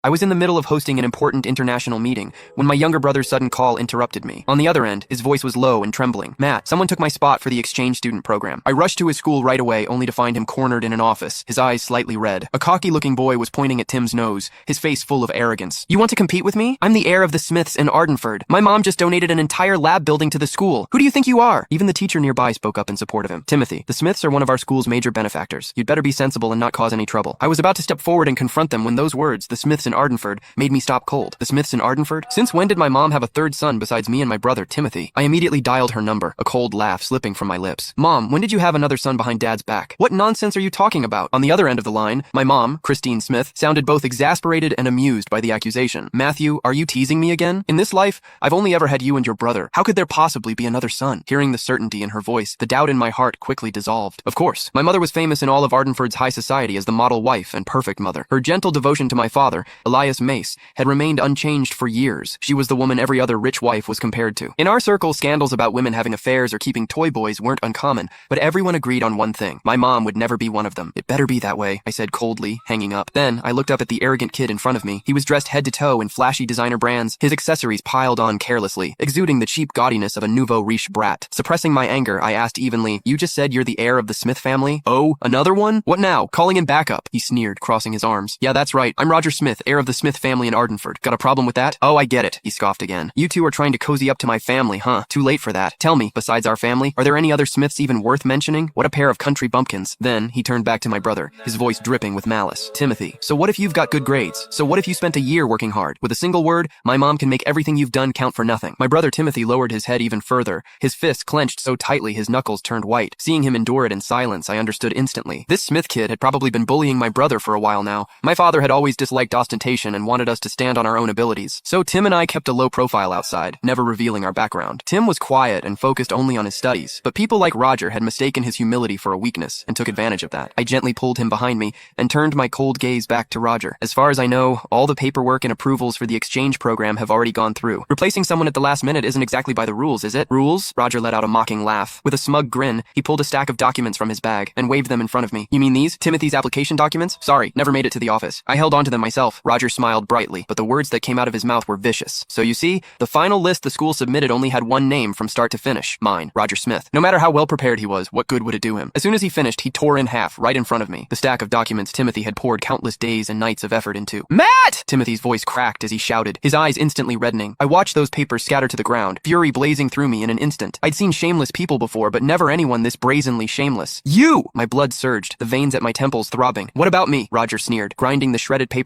I was in the middle of hosting an important international meeting when my younger brother's sudden call interrupted me. On the other end, his voice was low and trembling. "Matt, someone took my spot for the exchange student program." I rushed to his school right away, only to find him cornered in an office, his eyes slightly red. A cocky-looking boy was pointing at Tim's nose, his face full of arrogance. "You want to compete with me? I'm the heir of the Smiths in Ardenford. My mom just donated an entire lab building to the school. Who do you think you are?" Even the teacher nearby spoke up in support of him. "Timothy, the Smiths are one of our school's major benefactors. You'd better be sensible and not cause any trouble." I was about to step forward and confront them when those words, "the Smiths in Ardenford," made me stop cold. The Smiths in Ardenford? Since when did my mom have a third son besides me and my brother, Timothy? I immediately dialed her number, a cold laugh slipping from my lips. "Mom, when did you have another son behind Dad's back? What nonsense are you talking about?" On the other end of the line, my mom, Christine Smith, sounded both exasperated and amused by the accusation. "Matthew, are you teasing me again? In this life, I've only ever had you and your brother. How could there possibly be another son?" Hearing the certainty in her voice, the doubt in my heart quickly dissolved. Of course, my mother was famous in all of Ardenford's high society as the model wife and perfect mother. Her gentle devotion to my father, Elias Mace, had remained unchanged for years. She was the woman every other rich wife was compared to. In our circle, scandals about women having affairs or keeping toy boys weren't uncommon, but everyone agreed on one thing. My mom would never be one of them. "It better be that way," I said coldly, hanging up. Then, I looked up at the arrogant kid in front of me. He was dressed head to toe in flashy designer brands, his accessories piled on carelessly, exuding the cheap gaudiness of a nouveau riche brat. Suppressing my anger, I asked evenly, "You just said you're the heir of the Smith family?" "Oh, another one? What now? Calling in backup?" He sneered, crossing his arms. "Yeah, that's right. I'm Roger Smith, heir of the Smith family in Ardenford. Got a problem with that?" "Oh, I get it," he scoffed again. "You two are trying to cozy up to my family, huh? Too late for that. Tell me, besides our family, are there any other Smiths even worth mentioning? What a pair of country bumpkins." Then, he turned back to my brother, his voice dripping with malice. "Timothy, so what if you've got good grades? So what if you spent a year working hard? With a single word, my mom can make everything you've done count for nothing." My brother Timothy lowered his head even further, his fists clenched so tightly his knuckles turned white. Seeing him endure it in silence, I understood instantly. This Smith kid had probably been bullying my brother for a while now. My father had always disliked ostentation and wanted us to stand on our own abilities. So Tim and I kept a low profile outside, never revealing our background. Tim was quiet and focused only on his studies, but people like Roger had mistaken his humility for a weakness and took advantage of that. I gently pulled him behind me and turned my cold gaze back to Roger. "As far as I know, all the paperwork and approvals for the exchange program have already gone through. Replacing someone at the last minute isn't exactly by the rules, is it?" "Rules?" Roger let out a mocking laugh. With a smug grin, he pulled a stack of documents from his bag and waved them in front of me. "You mean these? Timothy's application documents? Sorry, never made it to the office. I held onto them myself." Roger smiled brightly, but the words that came out of his mouth were vicious. "So you see, the final list the school submitted only had one name from start to finish. Mine, Roger Smith. No matter how well prepared he was, what good would it do him?" As soon as he finished, he tore in half, right in front of me, the stack of documents Timothy had poured countless days and nights of effort into. "Matt!" Timothy's voice cracked as he shouted, his eyes instantly reddening. I watched those papers scatter to the ground, fury blazing through me in an instant. I'd seen shameless people before, but never anyone this brazenly shameless. "You!" My blood surged, the veins at my temples throbbing. "What about me?" Roger sneered, grinding the shredded papers